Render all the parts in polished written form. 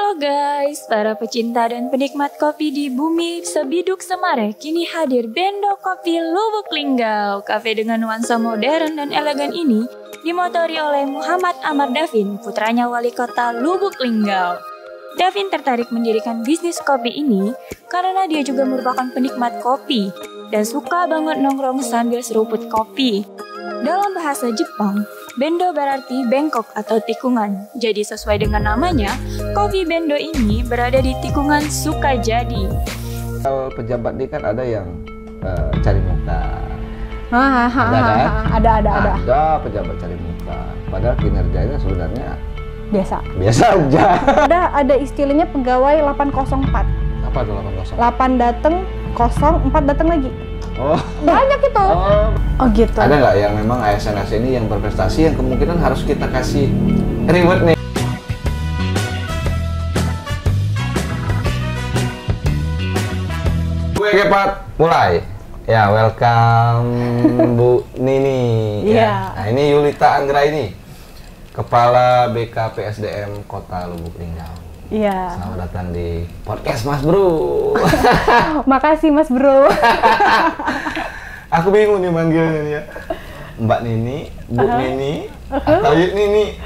Halo guys, para pecinta dan penikmat kopi di bumi sebiduk Semare, kini hadir Bendo Kopi Lubuk Linggau. Kafe dengan nuansa modern dan elegan ini dimotori oleh Muhammad Amar Davin, putranya wali kota Lubuk Linggau. Davin tertarik mendirikan bisnis kopi ini karena dia juga merupakan penikmat kopi dan suka banget nongkrong sambil seruput kopi. Dalam bahasa Jepang, Bendo berarti bengkok atau tikungan. Jadi sesuai dengan namanya, Kopi Bendo ini berada di tikungan Sukajadi. Kalau pejabat ini kan ada yang cari muka. Ada pejabat cari muka. Padahal kinerjanya sebenarnya biasa aja. Ada istilahnya pegawai 804. Apa tuh 804? 8 datang, 4 datang lagi. Oh. Banyak itu. Oh gitu. Ada nggak yang memang ASN ini yang berprestasi yang kemungkinan harus kita kasih reward nih? Gue Kepat, mulai. Ya, welcome Bu Nini. Iya. Nah, ini Yulita Anggraini, Kepala BKPSDM Kota Lubuk Linggau. Iya. Selamat datang di podcast Mas Bro. Makasih Mas Bro. Aku bingung nih manggilnya nih ya. Mbak Nini, Bu Nini, atau Yuk Nini.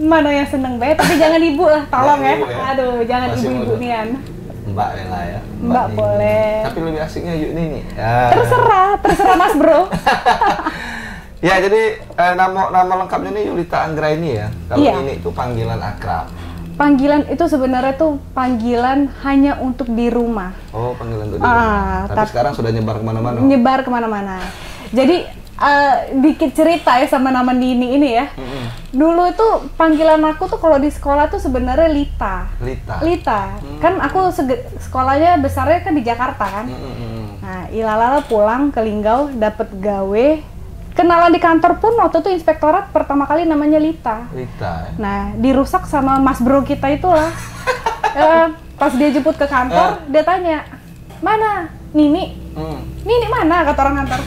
Mana yang seneng banget, tapi jangan ibu lah, tolong ya. Ibu ya. Aduh, jangan Masih ibu-ibu muda. nian. Mbak Lela ya. Mbak Nini. boleh. Tapi lebih asiknya Yuk Nini. Ya. Terserah Mas Bro. Ya, jadi nama lengkapnya ini Yulita Anggraini ya. Kalau Iya. Nini itu panggilan akrab. Panggilan itu sebenarnya tuh panggilan hanya untuk di rumah. Oh, panggilan untuk di rumah. Tapi sekarang sudah nyebar kemana-mana. Nyebar kemana-mana. Jadi dikit cerita ya sama nama Nini ini ya. Dulu itu panggilan aku tuh kalau di sekolah tuh sebenarnya Lita. Lita. Kan aku sekolahnya besarnya kan di Jakarta kan. Nah, ilalala pulang ke Linggau dapet gawe. Kenalan di kantor pun waktu itu inspektorat pertama kali namanya Lita. Lita. Ya? Nah, dirusak sama Mas Bro kita itulah. Pas dia jemput ke kantor, dia tanya, "Mana? Nini?" "Nini mana?" kata orang kantor.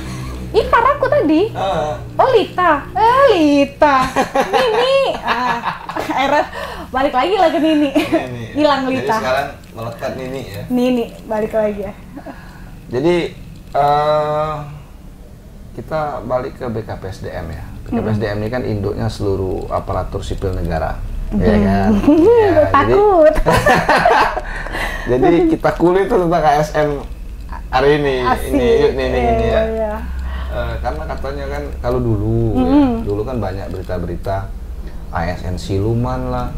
"Ipar aku tadi." "Oh, Lita." Lita." "Nini." Akhirnya balik lagi lah ke Nini. Hilang Lita. Jadi sekarang melekat Nini ya. Nini balik lagi ya. Jadi kita balik ke BKPSDM ya. BKPSDM ini kan induknya seluruh aparatur sipil negara. Ya kan? Ya, Takut. Jadi kita kulik tuh tentang ASN hari ini. Asik. Ini ya. Iya. Karena katanya kan kalau dulu kan banyak berita-berita ASN siluman lah,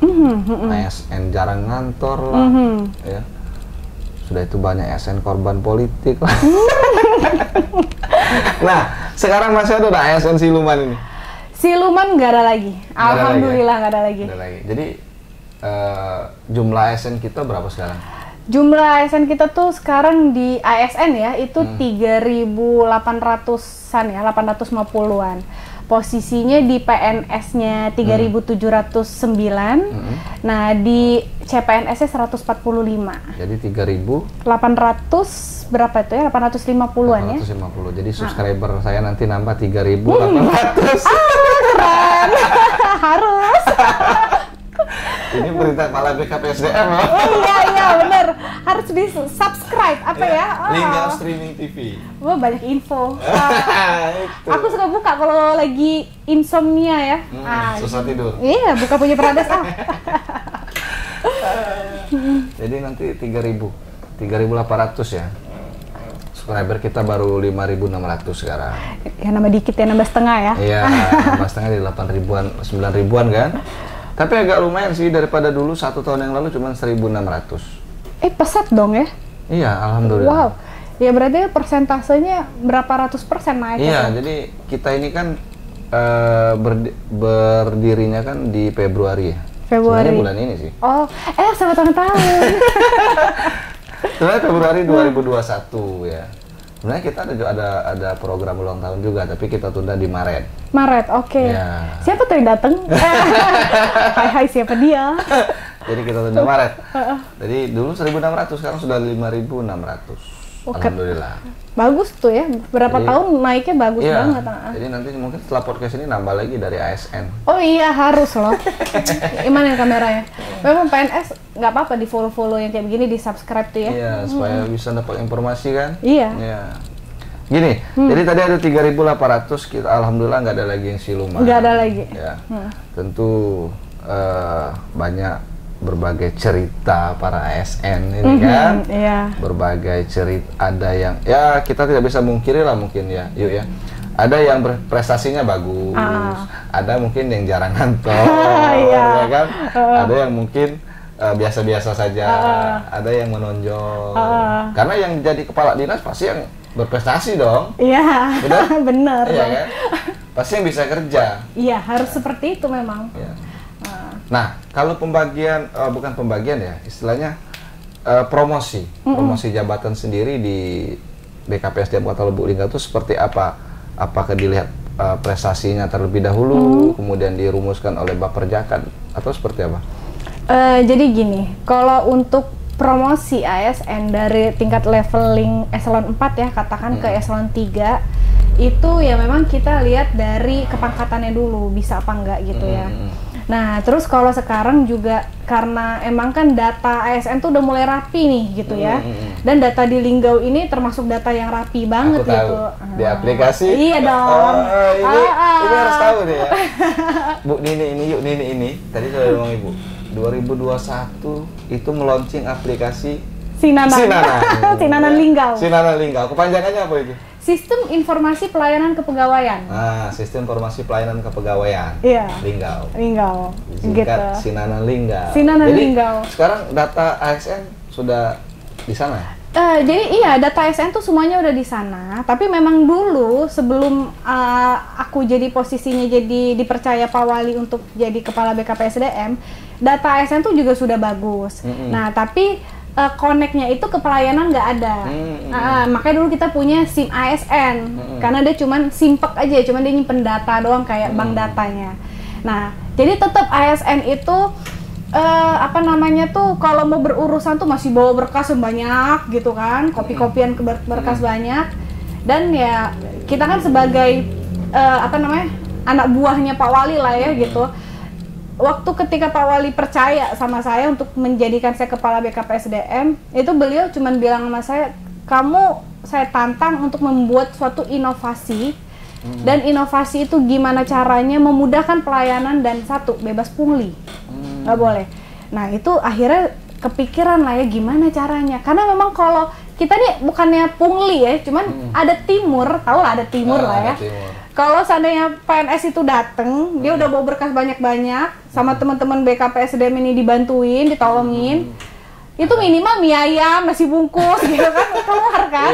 ASN jarang ngantor lah, ya. Sudah itu banyak ASN korban politik lah. Nah, sekarang masih ada ASN siluman ini? Siluman nggak ada lagi. Alhamdulillah nggak ada lagi. Jadi jumlah ASN kita berapa sekarang? Jumlah ASN kita tuh sekarang di ASN ya itu 3.800-an ya, 850-an. Posisinya di PNS-nya 3.709. Nah, di CPNS-nya 145. Jadi 800 berapa itu ya? 850-an ya. 850. Jadi subscriber saya nanti nambah 3.800. Keren. Harus. Ini berita malah BKPSDM ya. Iya bener. Harus di subscribe apa ya? Linggau Streaming TV. Wah, banyak info. Aku suka buka kalau lagi insomnia ya. Susah tidur. Iya, buka punya Prades Jadi nanti 3.800 ya. Subscriber kita baru 5.600 sekarang. Ya nambah dikit ya, nambah setengah ya. Iya, nambah setengah di 8.000-an, 9.000-an kan. Tapi agak lumayan sih daripada dulu 1 tahun yang lalu cuma 1.600. Pesat dong ya. Iya, alhamdulillah. Wow. Ya berarti persentasenya berapa ratus persen naik? Iya, jadi kita ini kan berdirinya kan di Februari ya. Februari. Sebenarnya bulan ini sih. Oh, sama tahun. Sebenarnya Februari 2021 ya. Sebenarnya kita ada program ulang tahun juga, tapi kita tunda di Maret. Maret, oke. Ya. Siapa tuh yang datang? Hai, siapa dia? Jadi kita tunda Maret. Jadi dulu 1.600, sekarang sudah 5.600. Alhamdulillah. Bagus tuh ya, berapa tahun naiknya bagus banget. Jadi nanti mungkin setelah podcast ini nambah lagi dari ASN. Oh iya, harus loh. Gimana kameranya? Memang PNS nggak apa-apa di follow yang kayak begini, di subscribe tuh ya. Iya, supaya bisa dapat informasi kan. Iya. Gini, jadi tadi ada 3.800, kita alhamdulillah nggak ada lagi yang siluman. Nggak ada lagi. Ya, tentu banyak berbagai cerita para ASN ini kan, berbagai cerita, ada yang ya kita tidak bisa mungkiri lah mungkin ya, yuk ya, ada yang prestasinya bagus, ada mungkin yang jarang ngantor, ya kan, ada yang mungkin biasa-biasa saja, ada yang menonjol, karena yang jadi kepala dinas pasti yang berprestasi dong, bener, iya kan, pasti yang bisa kerja, harus seperti itu memang. Nah, kalau pembagian, bukan pembagian ya, istilahnya promosi jabatan sendiri di BKPSDM Kota Lubuk Linggau itu seperti apa? Apakah dilihat prestasinya terlebih dahulu, kemudian dirumuskan oleh Baperjakan, atau seperti apa? Jadi gini, kalau untuk promosi ASN dari tingkat leveling eselon 4 ya, katakan ke eselon 3, itu ya memang kita lihat dari kepangkatannya dulu, bisa apa enggak gitu ya. Nah, terus kalau sekarang juga karena emang kan data ASN tuh udah mulai rapi nih gitu ya. Dan data di Linggau ini termasuk data yang rapi banget gitu. Di aplikasi? Iya dong. Ini harus tahu nih ya. Bu Nini ini, tadi sudah ngomong Ibu. 2021 itu meluncing aplikasi Sinanan Linggau. Sinanan Linggau. Kepanjangannya apa itu? Sistem Informasi Pelayanan Kepegawaian. Sistem Informasi Pelayanan Kepegawaian. Iya. Linggau. Singkat gitu. Sinanan Linggau. Jadi, Linggau. Sekarang data ASN sudah di sana. Jadi iya, data ASN tuh semuanya udah di sana. Tapi memang dulu sebelum aku jadi posisinya jadi dipercaya Pak Wali untuk jadi kepala BKPSDM, data ASN tuh juga sudah bagus. Nah, tapi connect-nya itu ke pelayanan nggak ada. Makanya dulu kita punya SIM ASN, karena dia cuman simpek aja, cuman dia nyimpen data doang kayak bank datanya. Nah, jadi tetap ASN itu kalau mau berurusan tuh masih bawa berkas banyak gitu kan, kopi-kopian berkas banyak. Dan ya kita kan sebagai anak buahnya Pak Wali lah ya gitu. Waktu ketika Pak Wali percaya sama saya untuk menjadikan saya kepala BKPSDM, itu beliau cuma bilang sama saya, saya tantang untuk membuat suatu inovasi, dan inovasi itu gimana caranya memudahkan pelayanan dan bebas pungli, nggak boleh. Nah itu akhirnya kepikiran lah ya gimana caranya, karena memang kalau kita nih bukannya pungli ya, cuman ada timur, tau lah ada timur lah ya. Kalau seandainya PNS itu dateng, dia udah bawa berkas banyak-banyak, sama teman-teman BKPSDM ini dibantuin, ditolongin, itu minimal mie ayam, nasi bungkus gitu kan, keluar kan.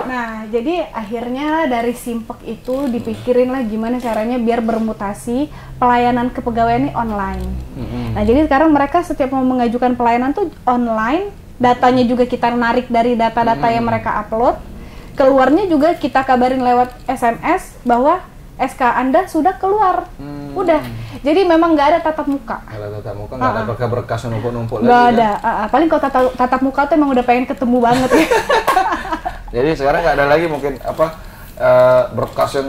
Nah, jadi akhirnya dari simpek itu dipikirin lah gimana caranya biar bermutasi pelayanan kepegawaian ini online. Nah, jadi sekarang mereka setiap mau mengajukan pelayanan tuh online, datanya juga kita narik dari data-data yang mereka upload. Keluarnya juga kita kabarin lewat SMS bahwa SK Anda sudah keluar. Udah. Jadi memang nggak ada tatap muka. Nggak ada tatap muka, nggak ada berkas numpuk-numpuk lagi. Nggak ada. Paling kalau tatap muka tuh emang udah pengen ketemu banget ya. Jadi sekarang nggak ada lagi mungkin berkas yang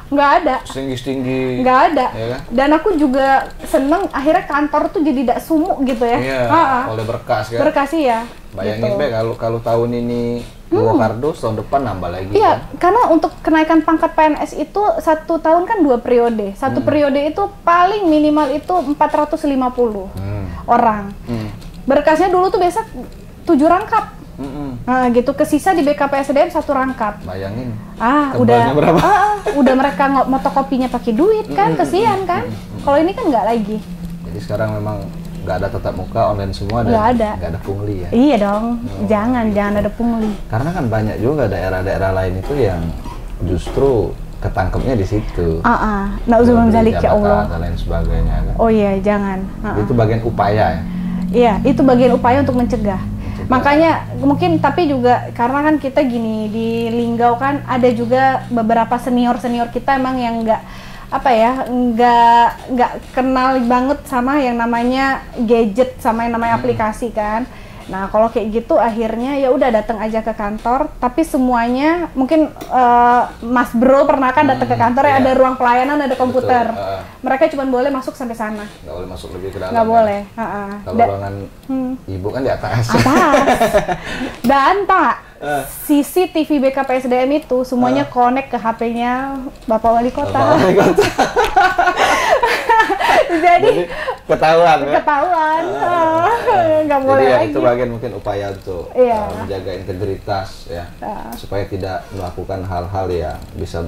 nggak ada. Setinggi-tinggi. Nggak ada. Ya kan? Dan aku juga seneng akhirnya kantor tuh jadi tidak sumuk gitu ya. Iya. Oleh berkas kan. Berkas ya. Bayangin gitu. kalau tahun ini dua kardus, tahun depan nambah lagi. Iya, kan? karena untuk kenaikan pangkat PNS itu 1 tahun kan 2 periode. Satu periode itu paling minimal itu 450 orang. Berkasnya dulu tuh biasa 7 rangkap. Nah, gitu, kesisa di BKPSDM 1 rangkap. Bayangin. Udah berapa? Udah mereka motokopinya pakai duit kan, kesian kan. Kalau ini kan nggak lagi. Jadi sekarang memang nggak ada tatap muka, online semua, dan nggak ada pungli ya? Iya dong, jangan ada pungli. Karena kan banyak juga daerah-daerah lain itu yang justru ketangkepnya di situ. Nauzubillah zalik ya Allah. Dan lain sebagainya kan. Oh iya, jangan. Itu bagian upaya ya? Iya, itu bagian upaya untuk mencegah. Makanya mungkin, tapi juga karena kan kita gini, di Linggau kan ada juga beberapa senior kita emang yang nggak kenal banget sama yang namanya gadget, sama yang namanya aplikasi kan. Nah, kalau kayak gitu akhirnya ya udah datang aja ke kantor, tapi semuanya mungkin Mas Bro pernah kan datang ke kantor ya, ada ruang pelayanan, ada komputer. Mereka cuma boleh masuk sampai sana. Nggak boleh masuk lebih ke dalam. Nggak boleh. Kalau ruangan ibu kan di atas. Dan Pak, CCTV BKPSDM itu semuanya connect ke HP-nya Bapak Wali Kota. Bapak Wali Kota. Jadi ketahuan. Nggak boleh jadi lagi. Itu bagian mungkin upaya untuk menjaga integritas ya, supaya tidak melakukan hal-hal yang bisa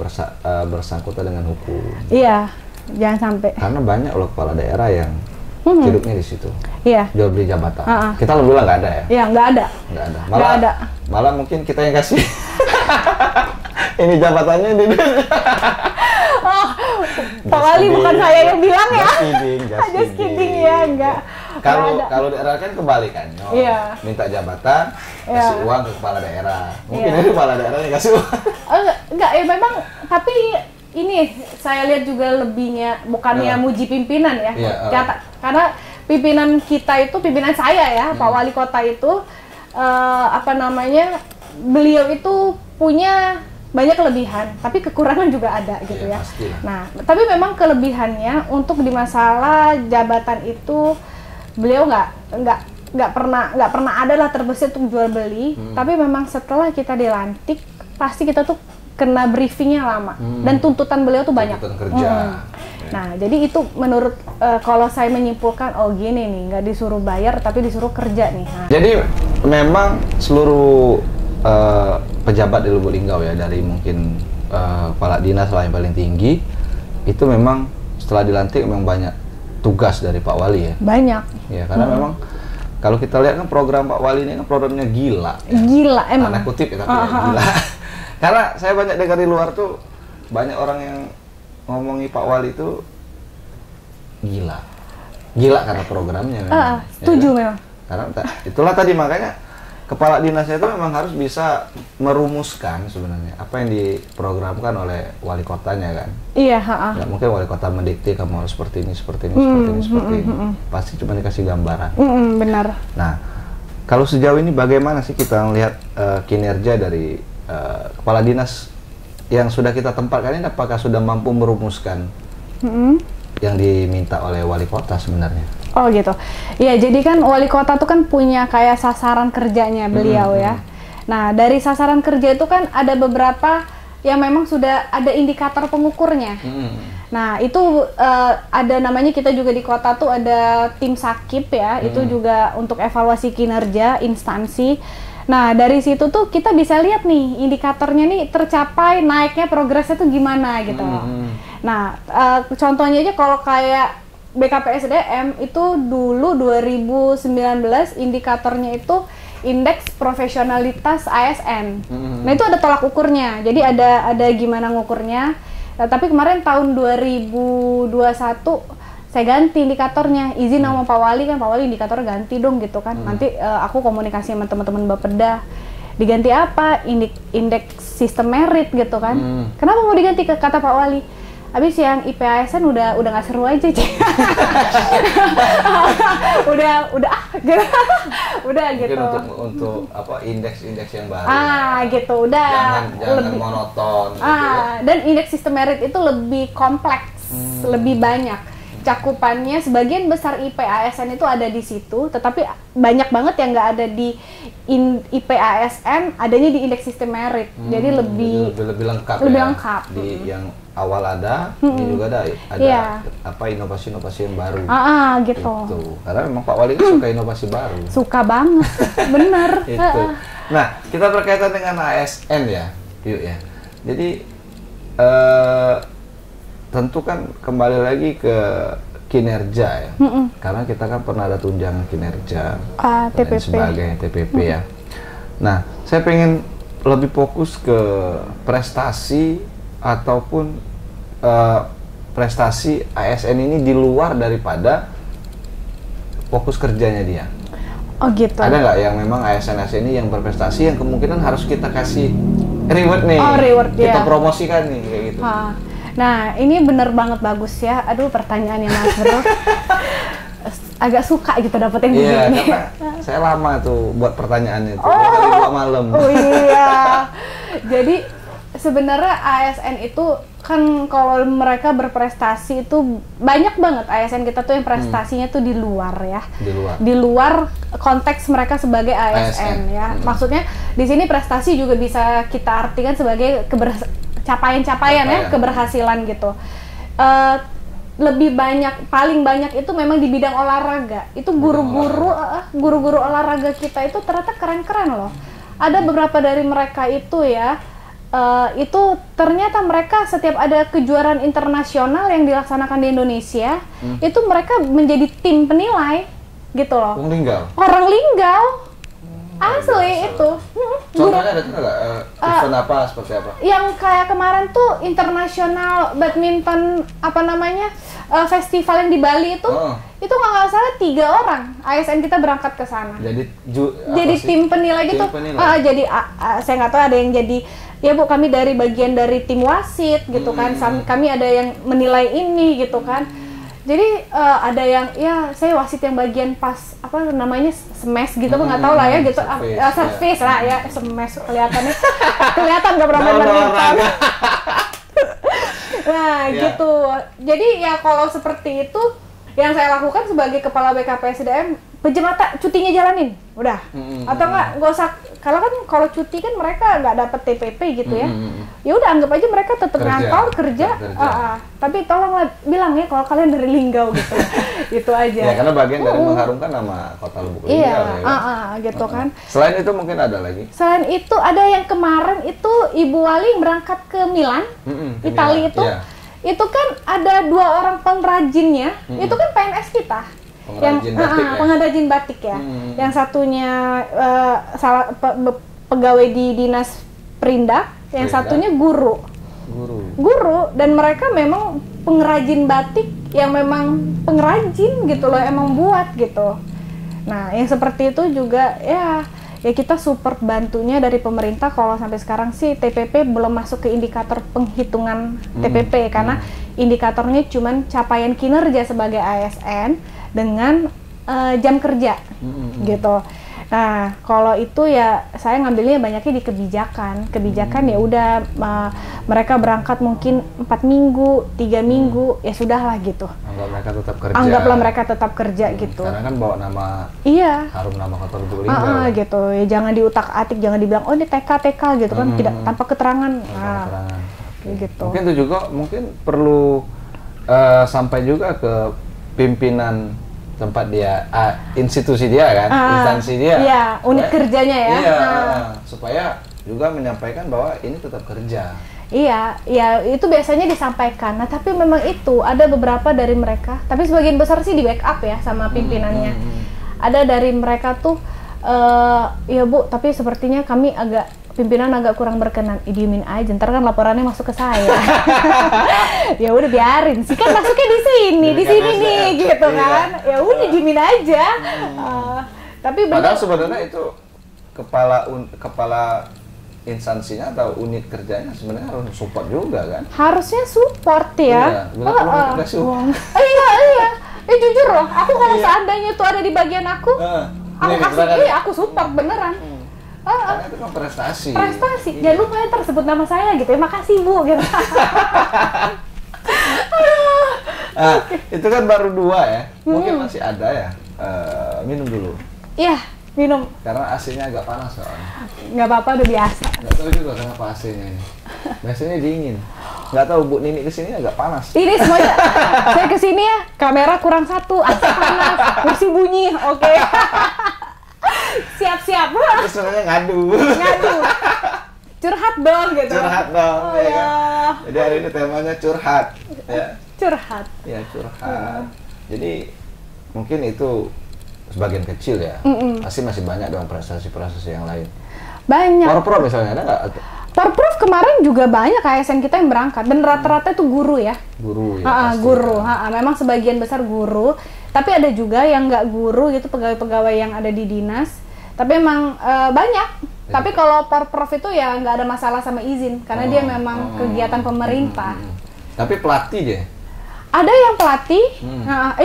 bersangkutan dengan hukum. Iya, jangan sampai. Karena banyak loh kepala daerah yang hidupnya di situ. Iya. Jual beli jabatan. Kita alhamdulillah nggak ada ya. Iya, nggak ada. Malah mungkin kita yang kasih. Ini jabatannya ini. Pak Wali bukan saya yang bilang ya. Just kidding ya, enggak. Kalau daerah kan kebalikannya. Minta jabatan, kasih uang ke kepala daerah. Mungkin ini kepala daerah yang kasih uang. Enggak, ya memang, tapi ini saya lihat juga lebihnya bukannya muji pimpinan ya. Karena pimpinan kita itu, pimpinan saya ya, Pak Wali Kota itu beliau itu punya banyak kelebihan, tapi kekurangan juga ada gitu ya. Pastilah. Nah, tapi memang kelebihannya untuk di masalah jabatan itu beliau nggak pernah ada lah terbesit untuk jual beli. Tapi memang setelah kita dilantik, pasti kita tuh kena briefingnya lama dan tuntutan beliau tuh banyak. Tuntutan kerja. Nah, jadi itu menurut kalau saya menyimpulkan, oh gini nih, nggak disuruh bayar tapi disuruh kerja nih. Nah. Jadi memang seluruh pejabat di Lubuk Linggau ya, dari mungkin kepala dinas lah yang paling tinggi, itu memang setelah dilantik memang banyak tugas dari Pak Wali ya. Banyak. Ya, karena memang kalau kita lihat kan program Pak Wali ini kan programnya gila. Ya. Gila emang. Tanda kutip ya, tapi gila. Karena saya banyak dengar di luar tuh, banyak orang yang ngomongi Pak Wali itu gila. Gila karena programnya memang. Setuju ya, memang. Karena itulah tadi makanya kepala dinasnya itu memang harus bisa merumuskan sebenarnya apa yang diprogramkan oleh wali kotanya kan. Iya. Nggak mungkin wali kota mendikte kamu harus seperti ini. Pasti cuma dikasih gambaran. Benar. Nah, kalau sejauh ini bagaimana sih kita melihat kinerja dari kepala dinas yang sudah kita tempatkan ini? Apakah sudah mampu merumuskan yang diminta oleh wali kota sebenarnya? Oh gitu. Ya, jadi kan wali kota tuh kan punya kayak sasaran kerjanya beliau ya. Nah, dari sasaran kerja itu kan ada beberapa yang memang sudah ada indikator pengukurnya. Nah, itu ada namanya, kita juga di kota tuh ada tim sakip ya, itu juga untuk evaluasi kinerja instansi. Nah, dari situ tuh kita bisa lihat nih indikatornya nih tercapai, naiknya, progresnya tuh gimana gitu. Nah, contohnya aja kalau kayak BKPSDM itu dulu 2019 indikatornya itu indeks profesionalitas ASN. Nah, itu ada tolak ukurnya. Jadi ada gimana ngukurnya. Nah, tapi kemarin tahun 2021 saya ganti indikatornya. Izin sama Pak Wali kan, Pak Wali indikator ganti dong gitu kan. Nanti aku komunikasi sama teman-teman Bapeda. Diganti apa? Indeks sistem merit gitu kan. Kenapa mau diganti, ke kata Pak Wali? Habis yang IPASN udah nggak seru aja, Cik. udah gitu. Mungkin untuk apa, indeks yang baru. Gitu, udah. Jangan lebih monoton. Gitu ya. Dan indeks sistem merit itu lebih kompleks, lebih banyak cakupannya. Sebagian besar IPASN itu ada di situ, tetapi banyak banget yang nggak ada di IPASN, adanya di indeks sistem merit. Jadi lebih lengkap. Lebih ya. lengkap. Di yang awal ada, ini juga ada apa inovasi-inovasi yang baru. Gitu. Karena memang Pak Wali suka inovasi baru. Suka banget, bener. Itu. Nah, kita berkaitan dengan ASN ya, yuk ya. Jadi tentu kan kembali lagi ke kinerja ya, karena kita kan pernah ada tunjangan kinerja dan sebagainya, TPP ya. Nah, saya pengen lebih fokus ke prestasi ataupun prestasi ASN ini di luar daripada fokus kerjanya dia. Oh gitu. Ada nggak yang memang ASN ini yang berprestasi yang kemungkinan harus kita kasih reward nih? Oh, reward, kita promosikan nih kayak gitu. Nah, ini bener banget, bagus ya. Aduh, pertanyaannya Mas Bro. agak suka gitu dapetin begini. Iya, karena saya lama tuh buat pertanyaannya itu. Dari 2 malam. Oh iya. Jadi sebenarnya ASN itu kan kalau mereka berprestasi itu banyak banget ASN kita tuh yang prestasinya tuh di luar ya. Di luar konteks mereka sebagai ASN ya. Maksudnya di sini prestasi juga bisa kita artikan sebagai capaian-capaian ya, keberhasilan gitu. Lebih banyak, paling banyak itu memang di bidang olahraga. Itu guru-guru olahraga kita itu ternyata keren-keren loh. Ada beberapa dari mereka itu ya, itu ternyata mereka setiap ada kejuaraan internasional yang dilaksanakan di Indonesia, itu mereka menjadi tim penilai gitu loh. Orang Linggau. Asli itu. Contohnya ada nggak event apa seperti apa? Yang kayak kemarin tuh internasional badminton festival yang di Bali itu nggak salah 3 orang ASN kita berangkat ke sana. Jadi tim penilai gitu. Jadi saya nggak tahu ada yang jadi ya Bu, kami dari bagian dari tim wasit gitu kan. Kami ada yang menilai ini gitu kan. Jadi ada yang ya saya wasit yang bagian pas apa namanya smash gitu nggak tahu lah ya gitu service lah ya smash kelihatan nggak pernah main badminton. Nah gitu. Jadi ya kalau seperti itu yang saya lakukan sebagai kepala BKPSDM, pinjam mata cutinya jalanin udah atau nggak usah, kalau cuti kan mereka nggak dapet TPP gitu ya. Ya udah anggap aja mereka tetap ngantau kerja. Tapi tolonglah bilang ya kalau kalian dari Linggau gitu. Itu aja. Ya karena bagian dari mengharumkan nama kota Lubuk Linggau ya. Gitu kan. Selain itu mungkin ada lagi? Selain itu ada yang kemarin itu Ibu Wali berangkat ke Milan, Italia itu. Yeah. Itu kan ada 2 orang pengrajinnya, itu kan PNS kita. Pengrajin batik ya. Yang satunya pegawai di Dinas Perindak, yang satunya guru dan mereka memang pengrajin batik yang memang pengrajin gitu loh, emang buat gitu. Nah yang seperti itu juga ya kita support bantunya dari pemerintah. Kalau sampai sekarang sih TPP belum masuk ke indikator penghitungan TPP karena indikatornya cuman capaian kinerja sebagai ASN dengan jam kerja gitu. Nah, kalau itu ya saya ngambilnya banyaknya di kebijakan. Kebijakan ya udah mereka berangkat mungkin 4 minggu, 3 minggu, ya sudahlah gitu. Anggaplah mereka tetap kerja gitu. Karena kan bawa nama harum nama kota Lubuk Linggau. Gitu. Ya jangan diutak-atik, jangan dibilang oh ini TK gitu kan, tidak tanpa keterangan. Gitu. Mungkin itu juga mungkin sampai juga ke pimpinan tempat dia, institusi dia kan, instansi dia. Iya, unit kerjanya ya. Iya, supaya juga menyampaikan bahwa ini tetap kerja. Iya, itu biasanya disampaikan. Nah, tapi memang itu ada beberapa dari mereka, tapi sebagian besar sih di backup ya sama pimpinannya. Ada dari mereka tuh, ya Bu, tapi sepertinya pimpinan agak kurang berkenan. Diemin aja, ntar kan laporannya masuk ke saya. Ya udah biarin sih, kan masuknya di sini nih gitu kan. Ya udah diemin aja. Tapi padahal sebenarnya itu kepala instansinya atau unit kerjanya sebenarnya harus support juga kan? Harusnya support ya. Iya. Jujur loh, aku kalau seandainya itu ada di bagian aku aku support beneran. Karena itu kan prestasi. Jangan lupa ya tersebut nama saya gitu ya. Makasih Bu gitu. Itu kan baru 2 ya. Mungkin masih ada ya. Minum dulu. Iya, minum. Karena AC-nya agak panas soalnya. Nggak apa-apa, udah biasa. Nggak tahu juga kenapa AC-nya ini. Biasanya dingin. Nggak tahu Bu Nini kesini agak panas. Ini semuanya. Saya kesini ya, kamera kurang 1, AC panas, kursi bunyi. Oke. Siap-siap. Terus sebenarnya ngadu. Curhat dong gitu. Curhat dong. Ya kan? Jadi hari ini temanya curhat. Ya. Curhat. Ya curhat. Jadi mungkin itu sebagian kecil ya. Pasti masih banyak dong prestasi-prestasi yang lain. Banyak. Porprov misalnya ada nggak? Porprov kemarin juga banyak ASN kita yang berangkat dan rata-rata itu guru ya. Guru ya. Guru. Memang sebagian besar guru. Tapi ada juga yang nggak guru gitu, pegawai-pegawai yang ada di dinas. Tapi emang banyak. Tapi kalau Porprov itu ya nggak ada masalah sama izin karena dia memang kegiatan pemerintah. Tapi pelatih deh. Ada yang pelatih,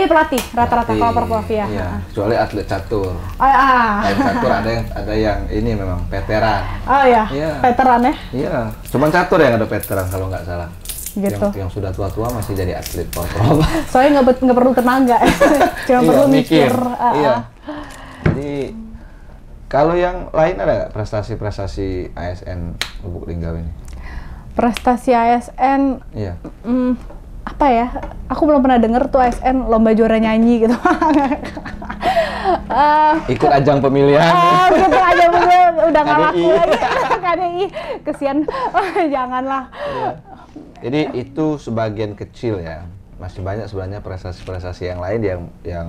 pelatih rata-rata kalau Porprov ya. Iya, kecuali atlet catur. Atlet catur ada yang ini memang veteran. Oh iya, veteran ya? Iya, cuman catur yang ada veteran kalau nggak salah. Gitu. Yang sudah tua-tua masih jadi atlet Porprov. Soalnya nggak perlu tenaga, cuma perlu mikir. Iya. Jadi kalau yang lain ada nggak prestasi-prestasi ASN Lubuk Linggau ini? Prestasi ASN? Iya. Apa ya? Aku belum pernah denger tuh ASN lomba juara nyanyi gitu. Ikut ajang pemilihan. Gitu aja udah nggak laku lagi. KDI, kesian. Janganlah. Iya. Jadi itu sebagian kecil ya, masih banyak sebenarnya prestasi-prestasi yang lain yang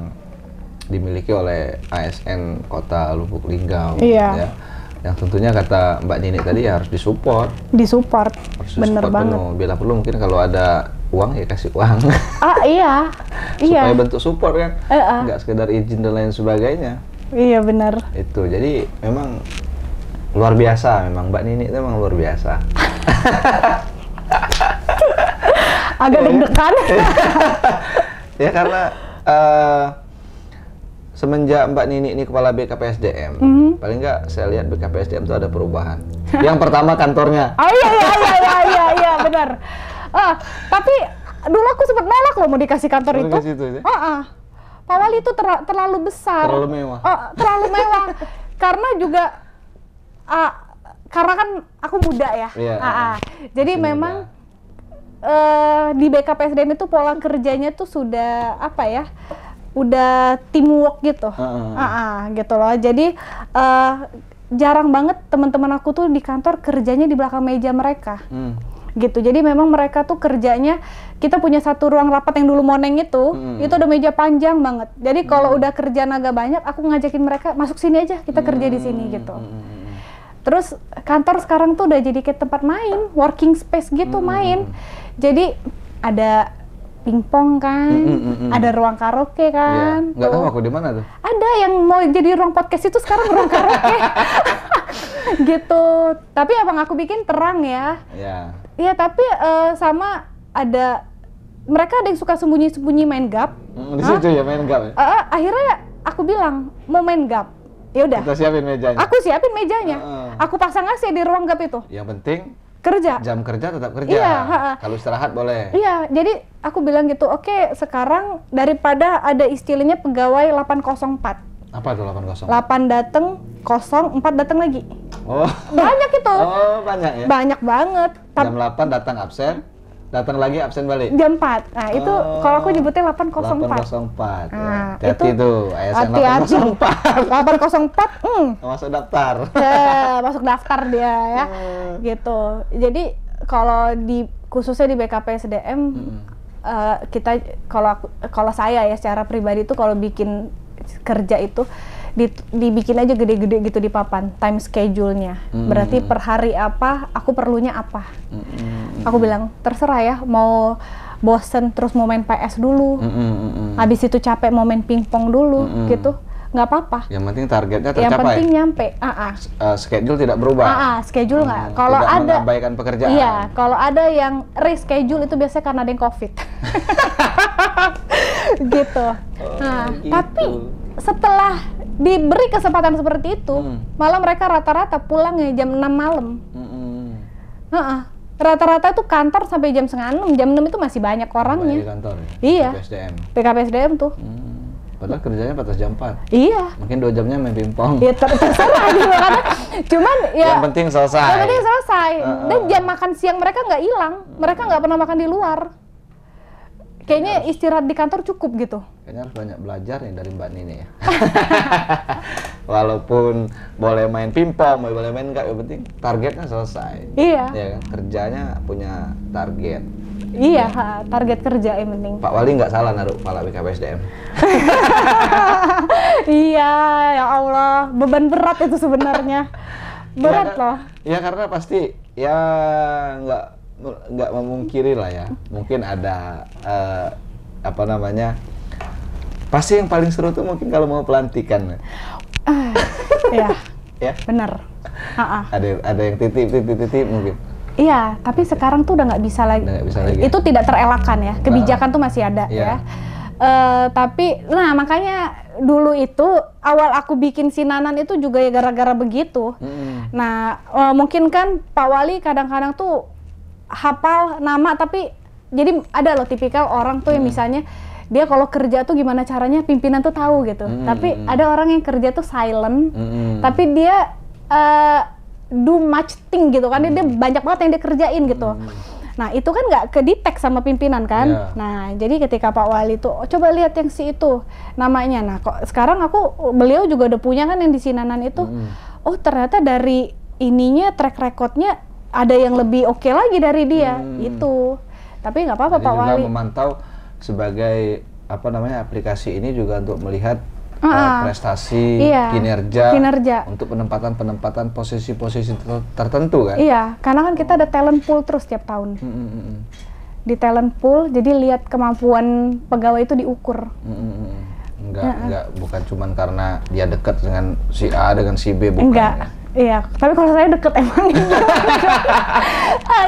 dimiliki oleh ASN Kota Lubuk Linggau. Iya. Ya. Yang tentunya kata Mbak Nini tadi ya harus disupport. Bener banget. Penuh. Bila perlu mungkin kalau ada uang ya kasih uang. Iya. Supaya bentuk support kan, nggak sekedar izin dan lain sebagainya. Iya benar. Itu jadi memang luar biasa, memang Mbak Nini itu memang luar biasa. Agak deg-degan. Ya karena semenjak Mbak Nini ini kepala BKPSDM, paling nggak saya lihat BKPSDM itu ada perubahan. Yang pertama kantornya. Oh iya benar. Tapi dulu aku sempat nolak loh mau dikasih kantor itu. Pak Wali itu terlalu besar. Terlalu mewah. Terlalu mewah. Karena juga karena kan aku muda ya. Jadi memang di BKPSDM itu pola kerjanya tuh sudah apa ya? Udah teamwork gitu. Gitu loh. Jadi jarang banget teman-teman aku tuh di kantor kerjanya di belakang meja mereka. Gitu. Jadi memang mereka tuh kerjanya, kita punya satu ruang rapat yang dulu Moneng itu ada meja panjang banget. Jadi kalau udah kerjaan agak banyak, aku ngajakin mereka masuk sini aja, kita kerja di sini gitu. Terus kantor sekarang tuh udah jadi kayak tempat main, working space gitu main. Jadi ada pingpong kan, ada ruang karaoke kan. Nggak tahu aku di mana tuh. Ada yang mau jadi ruang podcast itu sekarang ruang karaoke. Gitu. Tapi abang aku bikin terang ya. Iya, tapi sama ada mereka ada yang suka sembunyi-sembunyi main gap. Di situ ya main gap ya? Akhirnya aku bilang mau main gap. Ya udah. Kita siapin mejanya. Aku siapin mejanya. Aku pasang AC di ruang gap itu. Yang penting kerja. Jam kerja tetap kerja. Iya, kalau istirahat boleh. Iya, jadi aku bilang gitu, oke, sekarang daripada ada istilahnya pegawai 804. Apa tuh 804? 8 datang, 04 datang lagi. Oh. Banyak itu. Oh, banyak ya? Banyak banget. Jam 8 datang absen, datang lagi absen balik. Jam 4. Nah, itu kalau aku nyebutnya 804. 804. Nah, hati-hati tuh, ASN 804. 804. Masuk daftar. Masuk daftar dia ya. Gitu. Jadi kalau khususnya di BKPSDM kita kalau saya ya secara pribadi tuh kalau bikin kerja itu dibikin aja gede-gede gitu di papan time schedule-nya. Berarti per hari apa, aku perlunya apa. Aku bilang terserah ya, mau bosen terus mau main PS dulu. Habis itu capek mau main pingpong dulu gitu. Nggak apa-apa. Yang penting targetnya tercapai. Yang penting nyampe. Schedule tidak berubah. Schedule nggak. Kalau tidak ada mengabaikan pekerjaan. Iya, kalau ada yang reschedule itu biasanya karena ada yang COVID. Gitu. Gitu. Tapi setelah diberi kesempatan seperti itu, malah mereka rata-rata pulangnya jam 6 malam. Rata-rata tuh kantor sampai jam 5:30, jam 6 itu masih banyak orangnya. Di kantor ya? Iya. BKPSDM tuh. Padahal kerjanya batas jam 4. Iya. Mungkin 2 jamnya main pingpong. Iya, terserah gitu kan. Cuman ya yang penting selesai. Yang penting selesai. Dan jam makan siang mereka nggak hilang. Mereka nggak pernah makan di luar. Kayaknya istirahat di kantor cukup gitu. Kayaknya harus banyak belajar nih dari Mbak Nini ya. Walaupun boleh main pingpong, boleh main enggak, yang penting targetnya selesai. Iya. Ya kan? Kerjanya punya target. Iya, target kerja yang penting. Pak Wali nggak salah naruh kepala BKPSDM. Iya, ya Allah, beban berat itu sebenarnya. Berat loh. Ya karena pasti ya nggak memungkiri lah ya. Mungkin ada apa namanya? Pasti yang paling seru tuh mungkin kalau mau pelantikan. Iya. Ya. Benar. Ada yang titip mungkin. Iya, tapi sekarang tuh udah nggak bisa lagi. Udah nggak bisa lagi. Itu tidak terelakkan ya. Kebijakan tuh masih ada ya. Tapi, nah makanya dulu itu awal aku bikin si Nanan itu juga ya gara-gara begitu. Nah, mungkin kan Pak Wali kadang-kadang tuh hafal nama, tapi jadi ada loh tipikal orang tuh yang misalnya dia kalau kerja tuh gimana caranya pimpinan tuh tahu gitu. Tapi ada orang yang kerja tuh silent, tapi dia do much thing gitu kan, dia banyak banget yang dia kerjain gitu. Nah itu kan nggak kedetek sama pimpinan kan. Nah jadi ketika Pak Wali tuh coba lihat yang si itu namanya. Nah kok sekarang beliau juga udah punya kan yang di Sinanan itu. Oh ternyata dari ininya track recordnya ada yang lebih oke lagi dari dia itu. Tapi nggak apa-apa Pak Wali. Juga memantau sebagai apa namanya aplikasi ini juga untuk melihat prestasi, kinerja untuk penempatan posisi-posisi tertentu kan? Iya, karena kan kita ada talent pool terus tiap tahun. Di talent pool, jadi lihat kemampuan pegawai itu diukur. Enggak, bukan cuman karena dia dekat dengan si A dengan si B, bukan. Enggak. Ya? Iya, tapi kalau saya deket emang.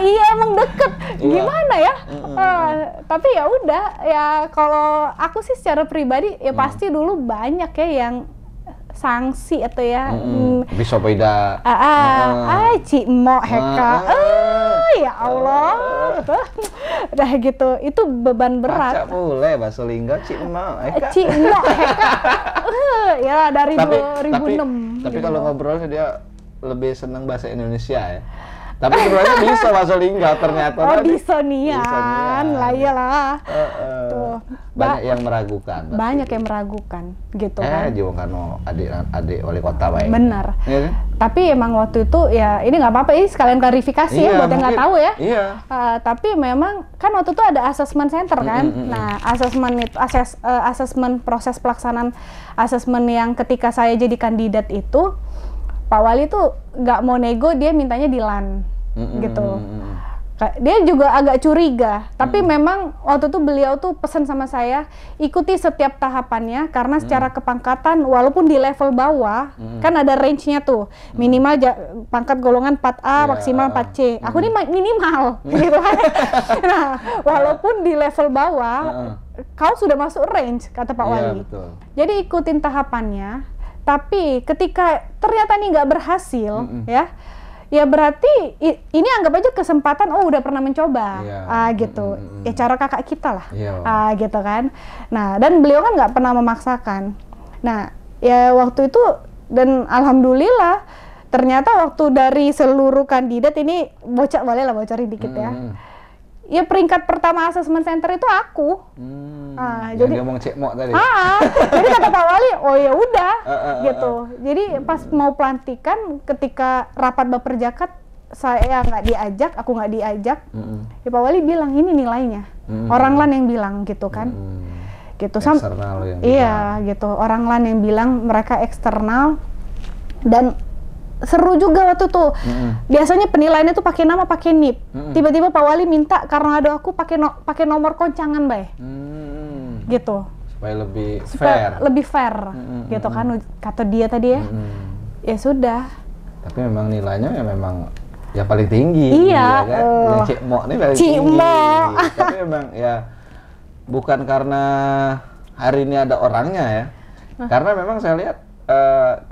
Iya emang deket. Gimana ya? Tapi ya udah, ya kalau aku sih secara pribadi ya pasti dulu banyak ya yang sanksi atau ya. Bisa beda. Cik Mo Heka. Ya Allah. Udah gitu, itu beban berat. Baca boleh bahasa Lingga Cik Mo Heka. Cik Mo Heka. Ya dari 2006. Tapi kalau ngobrolnya dia lebih senang bahasa Indonesia ya. Tapi sebenarnya bisa bahasa Lingga ternyata. Bisa nian lah iyalah. Tuh. Banyak yang meragukan. Banyak yang meragukan gitu kan. Jiwang Karno adik wali kota baik. Benar. Ya, kan? Tapi emang waktu itu ya ini nggak apa-apa ini sekalian klarifikasi ya buat yang nggak tahu ya. Iya. Tapi memang kan waktu itu ada assessment center kan. Nah assessment itu assessment proses pelaksanaan assessment yang ketika saya jadi kandidat itu Pak Wali tuh nggak mau nego, dia mintanya di LAN gitu. Dia juga agak curiga, tapi memang waktu itu beliau tuh pesan sama saya ikuti setiap tahapannya karena secara kepangkatan walaupun di level bawah kan ada range-nya tuh minimal pangkat golongan 4A maksimal 4C. Aku ini minimal gitu kan. Nah walaupun di level bawah kau sudah masuk range kata Pak Wali. Jadi ikutin tahapannya. Tapi ketika ternyata ini nggak berhasil, ya berarti ini anggap aja kesempatan. Oh udah pernah mencoba, gitu. Ya cara kakak kita lah, gitu kan. Nah dan beliau kan nggak pernah memaksakan. Nah ya waktu itu dan alhamdulillah ternyata waktu dari seluruh kandidat ini boleh lah bocorin dikit ya. Ya peringkat pertama assessment center itu aku. Jadi dia ngomong Cik Mo tadi. Jadi kata Pak Wali, oh ya udah, gitu. Jadi pas mau pelantikan, ketika rapat Baperjakat, saya nggak diajak, aku nggak diajak. Ya Pak Wali bilang ini nilainya. Orang LAN yang bilang gitu kan. Gitu. Eksternal yang bilang. Gitu. Orang LAN yang bilang mereka eksternal dan seru juga waktu tuh. Biasanya penilaiannya tuh pakai nama, pakai NIP. Tiba-tiba Pak Wali minta karena ada aku pakai nomor koncangan, Bay. Gitu. Supaya lebih fair. Lebih fair. Gitu kan kata dia tadi ya. Ya sudah. Tapi memang nilainya ya memang yang paling tinggi. Iya. Kan? Yang Cik Mo ini paling tinggi. Tapi memang ya bukan karena hari ini ada orangnya ya. Karena memang saya lihat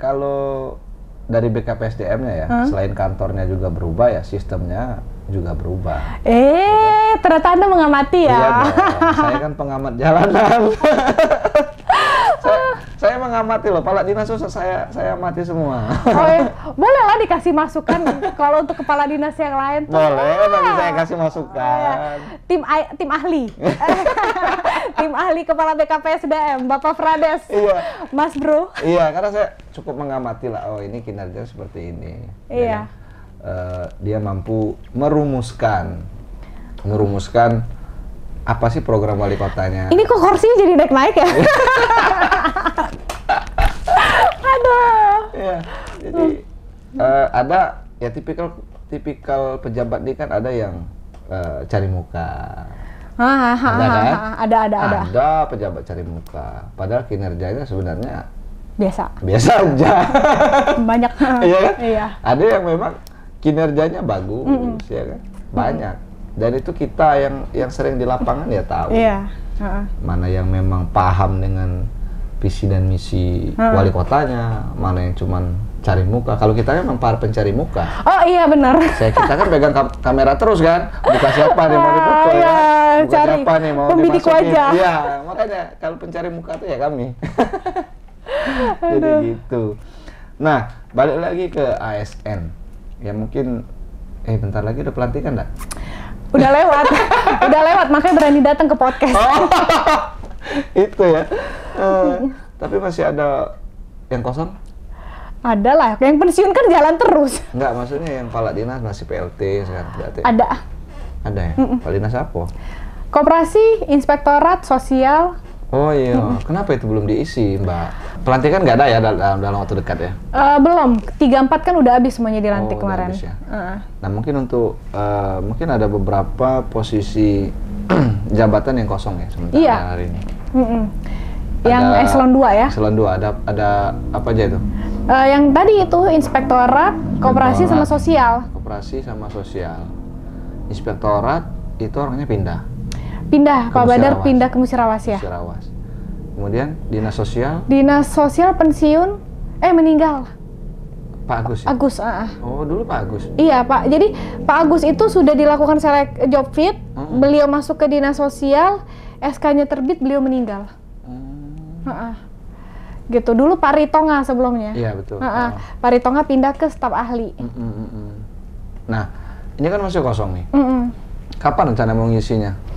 kalau dari BKPSDM-nya ya, selain kantornya juga berubah ya, sistemnya juga berubah. Ternyata Anda mengamati ya? Iya dong, saya kan pengamat jalanan. saya mengamati loh, kepala dinas saya amati semua. Boleh lah dikasih masukan kalau untuk kepala dinas yang lain. Boleh, nanti saya kasih masukan. Tim ahli. Tim ahli kepala BKPSDM, Bapak Frades. Iya. Mas Bro. Iya, karena saya cukup mengamati lah, oh ini kinerja seperti ini. Iya. Dia mampu merumuskan apa sih program wali kotanya. Ini kok kursinya jadi naik-naik ya? Aduh. Iya. Jadi ada ya tipikal pejabat ini kan ada yang cari muka. Ada pejabat cari muka. Padahal kinerjanya sebenarnya biasa aja. Banyak. Iya kan? Iya. Ada yang memang kinerjanya bagus, ya kan? Banyak. Dan itu kita yang sering di lapangan ya tahu. Iya. Mana yang memang paham dengan visi dan misi wali kotanya, mana yang cuman cari muka. Kalau kita kan memang para pencari muka. Oh iya benar. Kita kan pegang kamera terus kan, buka siapa nih mau difoto ya, buka cari siapa nih mau pembidik dimasukin. wajah. Iya, makanya kalau pencari muka tuh ya kami. Jadi gitu. Nah, balik lagi ke ASN. Ya mungkin, bentar lagi udah pelantikan nggak? Udah lewat, makanya berani datang ke podcast. Itu ya. Tapi masih ada yang kosong? Ada lah, yang pensiun kan jalan terus. Enggak, maksudnya yang kepala dinas masih PLT sekarang berarti. Ada ya? Kepala dinas apa? Koperasi, inspektorat, sosial. Oh iya, kenapa itu belum diisi, Mbak? Pelantikan nggak ada ya dalam waktu dekat ya? Belum, 3-4 kan udah habis semuanya dilantik kemarin. Habis ya? Nah mungkin untuk, mungkin ada beberapa posisi jabatan yang kosong ya sementara hari ini. Yang eselon 2 ya? Eselon 2, ada apa aja itu? Yang tadi itu inspektorat, koperasi sama sosial. Koperasi sama sosial. Inspektorat itu orangnya pindah. Pak Badar pindah ke Musirawas ya. Musirawas. Kemudian dinas sosial. Dinas sosial pensiun, meninggal. Pak Agus. Ya? Agus. Oh dulu Pak Agus. Iya Pak. Jadi Pak Agus itu sudah dilakukan job fit. Beliau masuk ke dinas sosial, SK-nya terbit, beliau meninggal. Gitu. Dulu Pak Ritonga sebelumnya. Iya betul. Pak Ritonga pindah ke staf ahli. Nah, ini kan masih kosong nih. Kapan rencana mau ngisinya?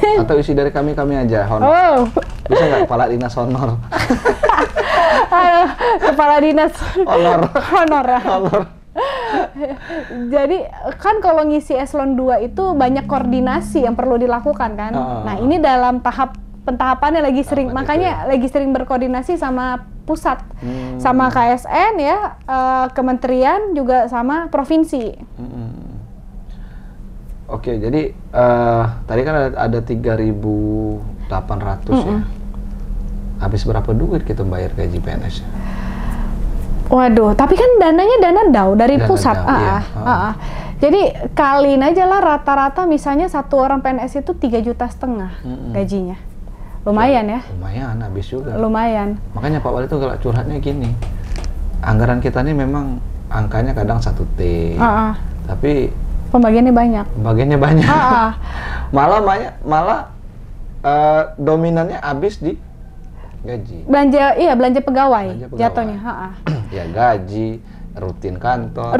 Atau isi dari kami aja, honor. Bisa nggak kepala dinas honor? Kepala dinas honor. Jadi kan kalau ngisi eselon 2 itu banyak koordinasi yang perlu dilakukan kan. Nah ini dalam pentahapannya lagi sering, makanya lagi sering berkoordinasi sama pusat, sama KSN ya, kementerian juga sama provinsi. Oke, jadi tadi kan ada 3.800 ya. Habis berapa duit kita bayar gaji PNS? Waduh, tapi kan dananya dana DAU dari pusat. Jadi kaliin aja lah rata-rata misalnya satu orang PNS itu 3,5 juta gajinya. Lumayan ya? Lumayan, habis juga. Lumayan. Makanya Pak Wali tuh kalau curhatnya gini, anggaran kita ini memang angkanya kadang 1 T, tapi pembagiannya banyak. Malah dominannya habis di gaji. Belanja pegawai. Jatuhnya. Ya gaji, rutin kantor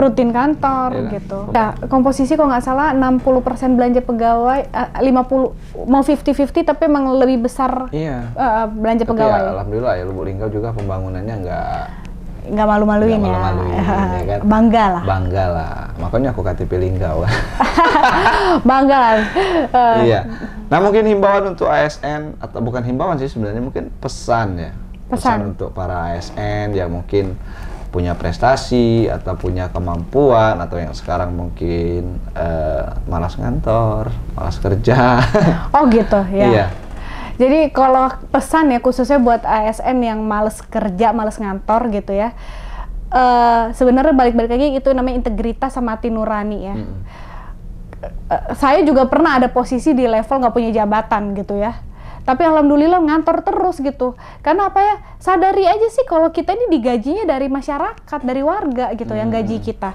ya gitu. Ya, komposisi kalau nggak salah 60% belanja pegawai, 50 mau 50-50 tapi emang lebih besar belanja tapi pegawai. Ya, alhamdulillah ya Lubuk Linggau juga pembangunannya nggak malu-maluin ya. Ya kan? Bangga lah. Makanya aku KTP Linggau. Bangga lah. Iya. Nah mungkin himbauan untuk ASN, atau bukan himbauan sih sebenarnya, mungkin pesan ya. Pesan untuk para ASN yang mungkin punya prestasi atau punya kemampuan, atau yang sekarang mungkin malas ngantor, malas kerja. Oh gitu ya. Iya. Jadi kalau pesan ya khususnya buat ASN yang males kerja, males ngantor gitu ya, sebenarnya balik-balik lagi itu namanya integritas sama hati nurani ya. Saya juga pernah ada posisi di level nggak punya jabatan gitu ya, tapi alhamdulillah ngantor terus gitu. Karena apa ya, sadari aja sih kalau kita ini digajinya dari masyarakat, dari warga gitu yang gaji kita.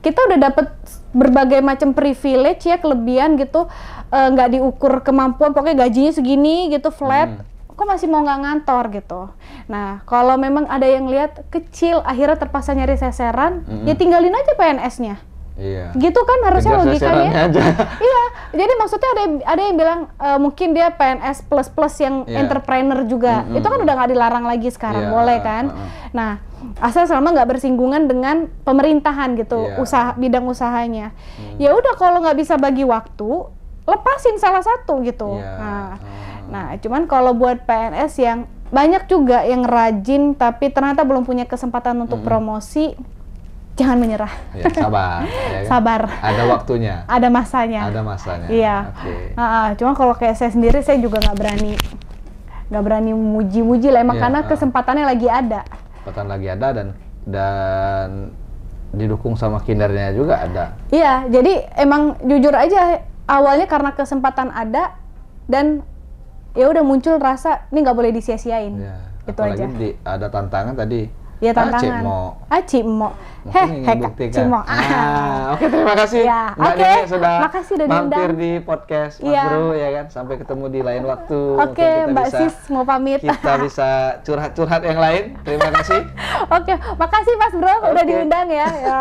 Kita udah dapet berbagai macam privilege ya, kelebihan gitu, nggak diukur kemampuan, pokoknya gajinya segini gitu flat, kok masih mau nggak ngantor gitu. Nah kalau memang ada yang lihat kecil akhirnya terpaksa nyari seseran, ya tinggalin aja PNS-nya. Iya. Gitu kan harusnya logikanya. Iya. Jadi maksudnya ada yang bilang mungkin dia PNS plus yang entrepreneur juga. Itu kan udah nggak dilarang lagi sekarang, boleh kan? Nah, asal selama nggak bersinggungan dengan pemerintahan gitu, bidang usahanya. Ya udah kalau nggak bisa bagi waktu, lepasin salah satu gitu. Nah, cuman kalau buat PNS yang banyak juga yang rajin tapi ternyata belum punya kesempatan untuk promosi, jangan menyerah. Ya, sabar. Ya kan? Sabar. Ada waktunya. Ada masanya. Iya. Cuma kalau kayak saya sendiri, saya juga nggak berani muji-muji lah, emang karena kesempatannya lagi ada. Kesempatan lagi ada dan didukung sama kindernya juga ada. Iya, jadi emang jujur aja awalnya karena kesempatan ada dan ya udah muncul rasa ini nggak boleh disia-siain. Ya, Itu apalagi aja. ada tantangan tadi. Ya tantangan. Cimo. Cimo. Oke, terima kasih Ya, Mbak Nini sudah makasih udah diundang. mampir di podcast Mas Iya. Bro ya kan. Sampai ketemu di lain waktu. Oke, Mungkin Mbak Sis mau pamit. Kita bisa curhat-curhat yang lain. Terima kasih. Oke, makasih Mas Bro udah Oke. diundang ya. Ya.